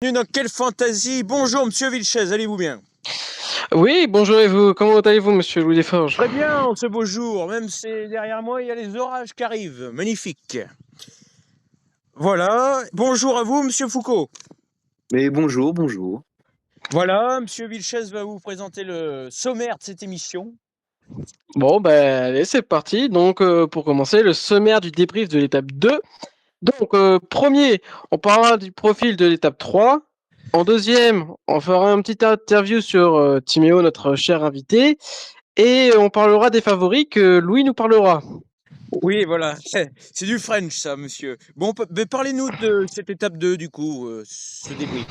Bienvenue dans Quelle Fantaisie. Bonjour Monsieur Vilches, allez-vous bien? Oui, bonjour et vous, comment allez-vous, monsieur Louis Desforges? Très bien en ce beau jour, même si derrière moi il y a les orages qui arrivent. Magnifique. Voilà, bonjour à vous Monsieur Foucault. Mais bonjour. Voilà, Monsieur Vilches va vous présenter le sommaire de cette émission. Bon, allez, c'est parti. Donc, pour commencer, le sommaire du débrief de l'étape 2. Donc, premier, on parlera du profil de l'étape 3. En deuxième, on fera une petite interview sur Timéo, notre cher invité. Et on parlera des favoris que Louis nous parlera. Oui, voilà, c'est du French ça, monsieur. Bon, mais parlez-nous de cette étape 2 du coup, ce débrief.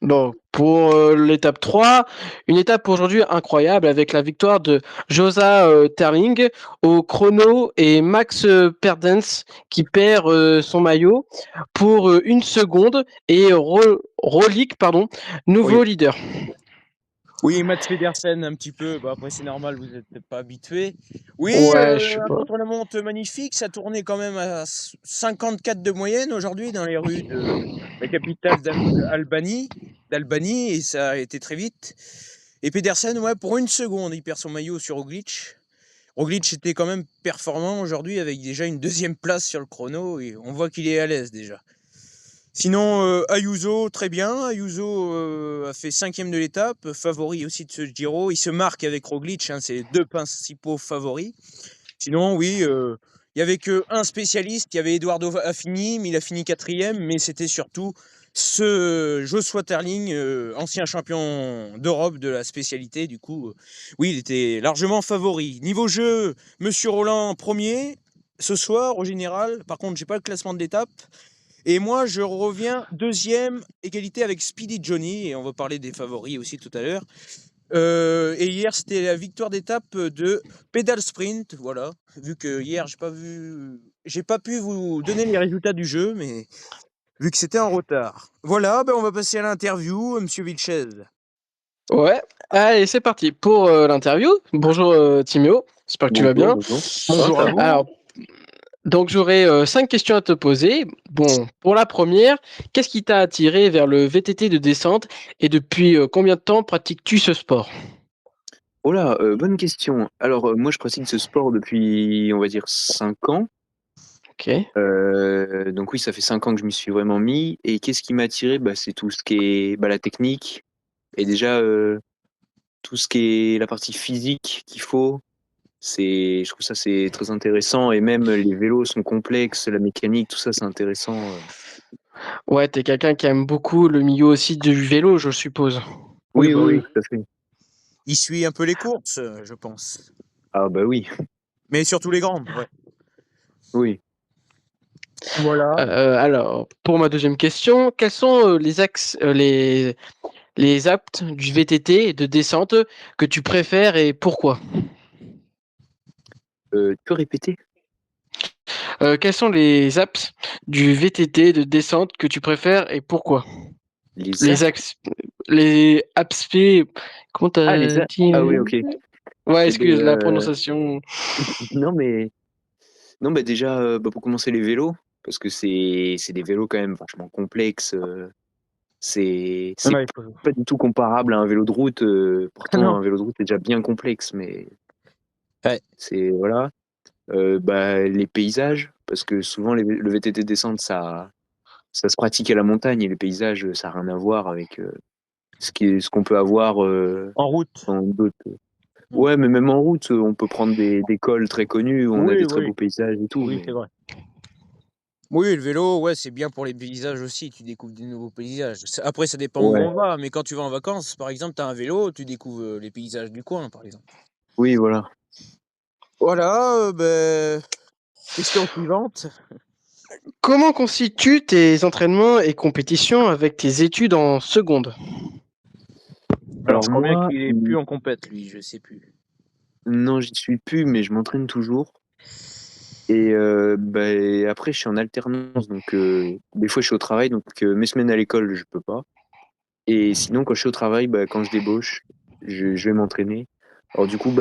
Donc, pour l'étape 3, une étape aujourd'hui incroyable avec la victoire de Josa Terling au chrono et Max Perdens qui perd son maillot pour 1 seconde et Rolik, nouveau leader. Oui, Mats Pedersen un petit peu, après c'est normal, vous n'êtes peut-être pas habitué. Oui, Ouais, je sais un pas. contre-la-montre magnifique, ça tournait quand même à 54 de moyenne aujourd'hui dans les rues de la capitale d'Albanie, et ça a été très vite. Et Pedersen, ouais, pour 1 seconde, il perd son maillot sur Roglic. Roglic était quand même performant aujourd'hui avec déjà une 2e place sur le chrono, et on voit qu'il est à l'aise déjà. Sinon, Ayuso, très bien. Ayuso a fait 5e de l'étape, favori aussi de ce Giro. Il se marque avec Roglic, c'est les 2 principaux favoris. Sinon, oui, il y avait qu'un spécialiste, il y avait Eduardo Affini, mais il a fini 4e. Mais c'était surtout ce Joshua Terling, ancien champion d'Europe de la spécialité. Du coup, oui, il était largement favori. Niveau jeu, Monsieur Roland premier ce soir au général. Par contre, j'ai pas le classement de l'étape. Et moi, je reviens 2e, égalité avec Speedy Johnny, et on va parler des favoris aussi tout à l'heure. Et hier, c'était la victoire d'étape de Pedal Sprint, voilà. Vu que hier, j'ai pas pu vous donner les résultats du jeu, mais vu que c'était en retard. Voilà, on va passer à l'interview, Monsieur Vilches. Ouais, allez, c'est parti pour l'interview. Bonjour Timéo, j'espère que tu vas bien. Bonjour. Bonjour à vous. Alors, donc j'aurai 5 questions à te poser. Bon, pour la première, qu'est-ce qui t'a attiré vers le VTT de descente et depuis combien de temps pratiques-tu ce sport? Oh là, bonne question. Alors, moi, je pratique ce sport depuis, on va dire, 5 ans. Ok. Donc oui, ça fait 5 ans que je m'y suis vraiment mis. Et qu'est-ce qui m'a attiré? C'est tout ce qui est la technique et déjà tout ce qui est la partie physique qu'il faut. Je trouve ça c'est très intéressant et même les vélos sont complexes, la mécanique, tout ça c'est intéressant. Ouais, t'es quelqu'un qui aime beaucoup le milieu aussi du vélo, je suppose. Oui, Oui, oui. tout à fait. Il suit un peu les courses, je pense. Ah bah oui, Mais surtout les grandes, ouais. oui. Voilà. Alors, pour ma deuxième question, quels sont les axes, les apts du VTT de descente que tu préfères et pourquoi? Tu peux répéter? Quels sont les apps du VTT de descente que tu préfères et pourquoi? Les Les apps? axes, les apps, comment Ah, les t'as apps. dit? Ah oui, ok. Ouais, Eh ben, excuse la prononciation. non, mais non, déjà, pour commencer, les vélos, parce que c'est des vélos quand même vachement complexes. C'est Ouais, pas du tout comparable à un vélo de route. Pourtant, non. un vélo de route est déjà bien complexe, mais Ouais. c'est voilà. Les paysages, parce que souvent le VTT descente, ça se pratique à la montagne et les paysages, ça n'a rien à voir avec ce qu'on peut avoir En route. dans d'autres. Mm. Ouais, mais même en route, on peut prendre des cols très connus où on a Oui, des très oui, beaux paysages et tout. oui, c'est Mais vrai. Oui, le vélo, ouais, c'est bien pour les paysages aussi, tu découvres des nouveaux paysages. Après, ça dépend où ouais, on va, mais quand tu vas en vacances, par exemple, tu as un vélo, tu découvres les paysages du coin, par exemple. oui, voilà. Voilà, question suivante. Comment constituent tes entraînements et compétitions avec tes études en seconde? Alors, Alors je crois bien moi, qu'il est plus en compète, lui, je sais plus. non, j'y suis plus, mais je m'entraîne toujours. Et après, je suis en alternance, donc des fois je suis au travail, donc mes semaines à l'école, je peux pas. Et sinon, quand je suis au travail, quand je débauche, je vais m'entraîner. Alors du coup,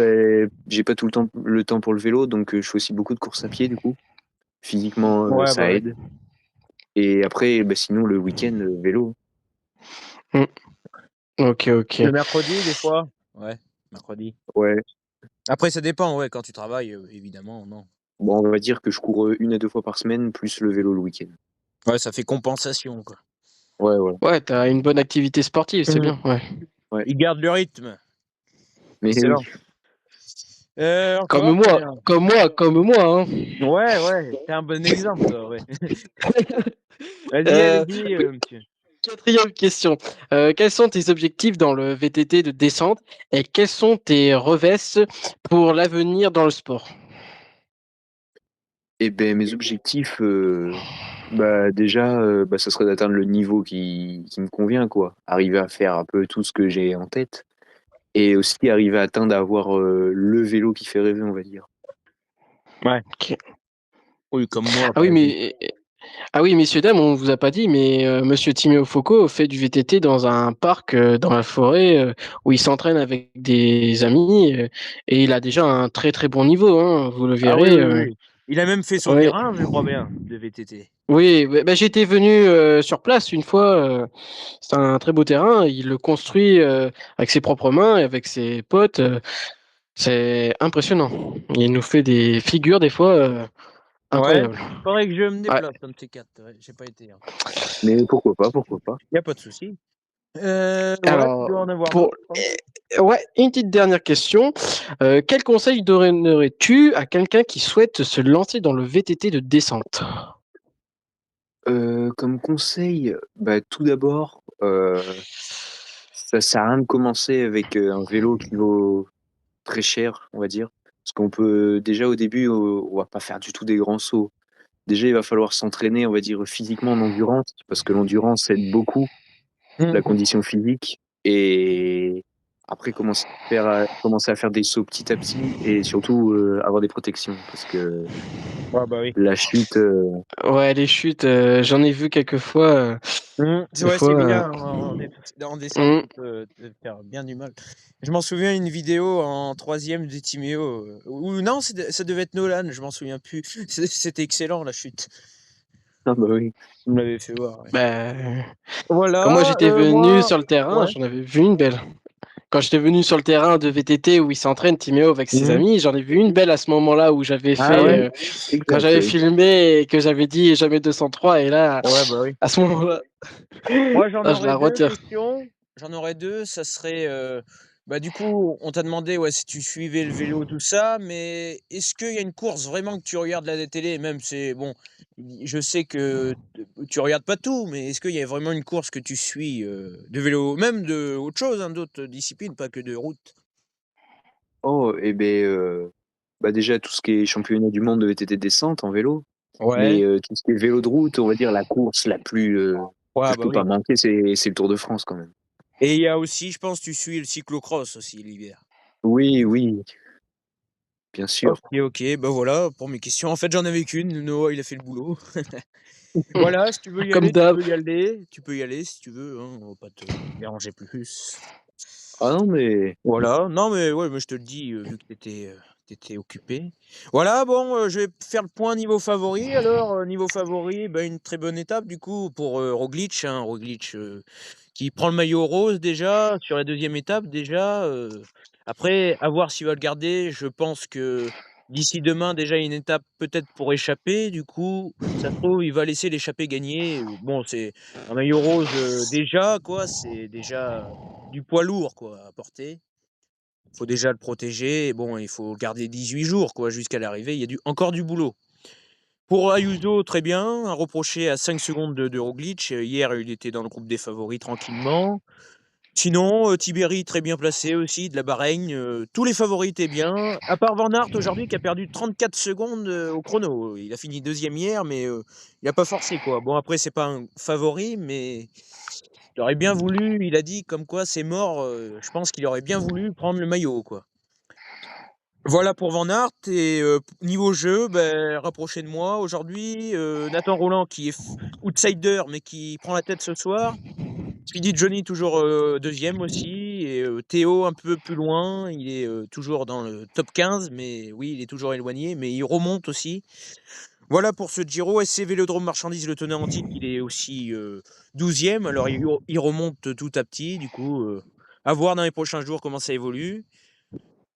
j'ai pas tout le temps pour le vélo, donc je fais aussi beaucoup de courses à pied, du coup. Physiquement, Ouais, bah ça ouais. aide. Et après, sinon, le week-end, vélo. Ok, ok. Le mercredi, des fois. Ouais, mercredi. Ouais. Après, ça dépend, ouais, quand tu travailles, évidemment, non. Bon, on va dire que je cours 1 à 2 fois par semaine, plus le vélo le week-end. Ouais, ça fait compensation, quoi. Ouais, voilà. Ouais, t'as une bonne activité sportive, c'est bien. Ouais. Ils gardent le rythme. Mais Excellent. oui. Encore, très bien. Comme moi, hein. Ouais, t'es un bon exemple, toi, ouais. Vas-y, Euh, allez-y, monsieur. Quatrième question. Quels sont tes objectifs dans le VTT de descente et quels sont tes revesses pour l'avenir dans le sport? Et ben mes objectifs, déjà, ça serait d'atteindre le niveau qui me convient, quoi. Arriver à faire un peu tout ce que j'ai en tête et aussi arriver à atteindre à avoir, le vélo qui fait rêver, on va dire. Ouais. Ok. Oui, comme moi, Ah par oui, exemple. messieurs, dames, on vous a pas dit, mais Monsieur Timéo Foucault fait du VTT dans un parc dans la forêt où il s'entraîne avec des amis et il a déjà un très très bon niveau, hein, vous le Ah oui, verrez. oui, oui. Il a même fait son Ouais. terrain, je crois bien, de VTT. Oui, bah, j'étais venu sur place une fois. C'est un très beau terrain. Il le construit avec ses propres mains et avec ses potes. C'est impressionnant. Il nous fait des figures des fois Ouais. incroyables. Faudrait que je me Ouais. déplace, un de ces quatre. Ouais, j'ai pas été. Mais pourquoi pas, pourquoi pas. Y a pas de souci. Ouais, tu Alors, dois en avoir pour d'autres, hein. ouais, une petite dernière question. Quel conseil donnerais-tu à quelqu'un qui souhaite se lancer dans le VTT de descente? Comme conseil, tout d'abord, ça sert à rien de commencer avec, un vélo qui vaut très cher, on va dire. Parce qu'on peut déjà au début, on va pas faire du tout des grands sauts. Déjà, il va falloir s'entraîner, on va dire, physiquement en endurance, parce que l'endurance aide beaucoup la Mhm. condition physique et après commencer à faire des sauts petit à petit et surtout, avoir des protections parce que Ouais, bah oui. la chute, Ouais, les chutes, j'en ai vu quelques fois. Des Ouais, c'est fois. bien. En descente, Hmm. ça peut te faire bien du mal. Je m'en souviens une vidéo en troisième de Timéo. Ou non, ça devait être Nolan, je m'en souviens plus. C'était excellent, la chute. ah bah oui. Vous me l'avez fait voir. Ouais. Bah, quand moi Voilà, j'étais venu moi, sur le terrain, ouais. j'en avais vu une belle. Quand j'étais venu sur le terrain de VTT où il s'entraîne, Timéo, avec ses Mhm. amis, j'en ai vu une belle à ce moment-là où j'avais Ah fait, ouais? quand Exact, j'avais exact. filmé et que j'avais dit jamais 203. Et là, Ouais, bah oui. à ce moment-là, Moi, j'en là, je aurais la deux retire. questions. J'en aurais deux. Ça serait, bah, du coup, on t'a demandé ouais, si tu suivais le vélo, tout ça, mais est-ce qu'il y a une course vraiment que tu regardes à la télé? Même, c'est bon, je sais que tu regardes pas tout, mais est-ce qu'il y a vraiment une course que tu suis de vélo, même de autre chose, hein, d'autres disciplines, pas que de route? Oh et beh, déjà tout ce qui est championnat du monde de VTT descente en vélo, mais Ouais. tout ce qui est vélo de route, on va dire la course la plus, que Ouais, je bah peux pas oui. manquer, c'est le Tour de France quand même. Et il y a aussi, je pense, tu suis le cyclocross aussi l'hiver. Oui, oui, bien sûr. Ok, ok, bah voilà pour mes questions. En fait, j'en avais qu'une. Noah, il a fait le boulot. Voilà, si tu veux y Comme aller, tu d'hab. peux y aller. Tu peux y aller si tu veux, hein, on va pas te déranger plus. Ah non, mais Voilà, non mais ouais, mais je te le dis, vu que tu occupé. Voilà, bon, je vais faire le point niveau favori alors, niveau favori, bah, une très bonne étape du coup pour, Roglič, hein. Roglič, qui prend le maillot rose déjà, sur la deuxième étape déjà, après à voir s'il va le garder. Je pense que d'ici demain déjà, il y a une étape peut-être pour échapper. Du coup, ça se trouve, il va laisser l'échappée gagner. Bon, c'est un maillot rose, déjà quoi, c'est déjà du poids lourd quoi à porter. Faut déjà le protéger et bon, il faut le garder 18 jours quoi jusqu'à l'arrivée, il y a encore du boulot. Pour Ayuso, très bien, à reprocher à 5 secondes de Roglič. Hier, il était dans le groupe des favoris tranquillement. Sinon, Tiberi très bien placé aussi, de la Bahreïn, tous les favoris étaient bien, à part Van Aert aujourd'hui qui a perdu 34 secondes, au chrono. Il a fini deuxième hier, mais, il a pas forcé quoi. Bon après c'est pas un favori, mais il aurait bien voulu, il a dit comme quoi c'est mort, je pense qu'il aurait bien voulu prendre le maillot quoi. Voilà pour Van Aert et niveau jeu, rapproché de moi aujourd'hui, Nathan Roland qui est outsider mais qui prend la tête ce soir. Speedy Johnny toujours, 2e aussi et Théo un peu plus loin, il est, toujours dans le top 15 mais oui, il est toujours éloigné mais il remonte aussi. Voilà pour ce Giro. SC Vélodrome Marchandises, le tenant en titre, il est aussi 12e. Alors, il remonte tout à petit. Du coup, à voir dans les prochains jours comment ça évolue.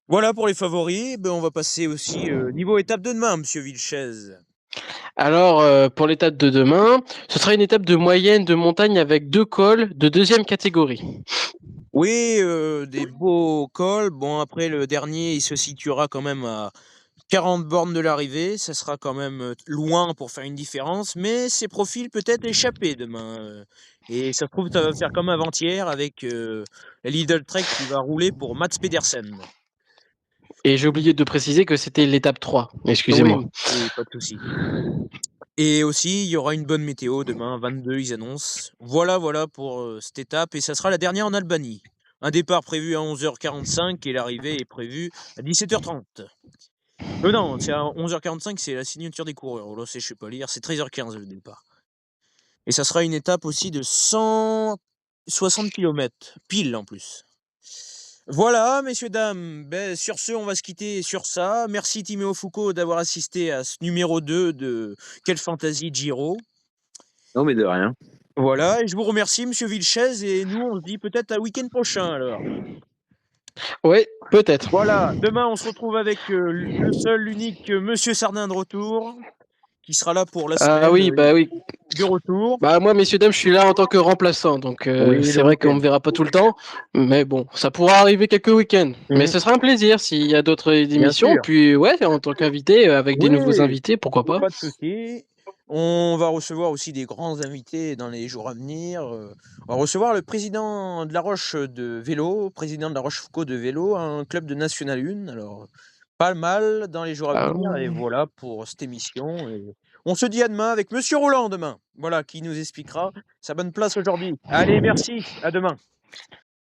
Voilà pour les favoris. Ben, on va passer aussi niveau étape de demain, monsieur Vilches. Alors, pour l'étape de demain, ce sera une étape de moyenne de montagne avec 2 cols de deuxième catégorie. Oui, des beaux cols. Bon, après, le dernier, il se situera quand même à 40 bornes de l'arrivée. Ça sera quand même loin pour faire une différence. Mais ces profils peut-être échapper demain. Et ça se trouve, ça va faire comme avant-hier avec la Lidl Trek qui va rouler pour Mats Pedersen. Et j'ai oublié de préciser que c'était l'étape 3. Excusez-moi. Oui, oui, pas de souci. Et aussi, il y aura une bonne météo demain, 22, ils annoncent. Voilà pour cette étape. Et ça sera la dernière en Albanie. Un départ prévu à 11h45 et l'arrivée est prévue à 17h30. Non, c'est à 11h45, c'est la signature des coureurs. Oh là, je sais pas lire, c'est 13h15 le départ. Et ça sera une étape aussi de 160 km, pile en plus. Voilà, messieurs, dames. Ben, sur ce, on va se quitter sur ça. Merci Timéo Foucault d'avoir assisté à ce numéro 2 de Quelle Fantasy Giro. Non, mais de rien. Voilà, et je vous remercie, monsieur Vilches, et nous, on se dit peut-être à week-end prochain, alors. Oui, peut-être. Voilà, demain, on se retrouve avec le seul, l'unique monsieur Sardin de retour, qui sera là pour la semaine, Ah oui, bah oui. de retour. Bah moi, messieurs, dames, je suis là en tant que remplaçant, donc Oui, c'est le vrai qu'on week-end. me verra pas tout le temps, mais bon, ça pourra arriver quelques week-ends. Mais ce sera un plaisir s'il y a d'autres Bien émissions, sûr. puis ouais, en tant qu'invité, avec des nouveaux Oui, invités, pourquoi pas. pas de souci. On va recevoir aussi des grands invités dans les jours à venir. On va recevoir le président de La Roche de vélo, président de La Rochefoucauld de vélo, un club de National 1. Alors, pas mal dans les jours à Ah, venir. Et voilà pour cette émission. Et on se dit à demain avec Monsieur Roland demain. Voilà, qui nous expliquera sa bonne place aujourd'hui. Allez, merci. À demain.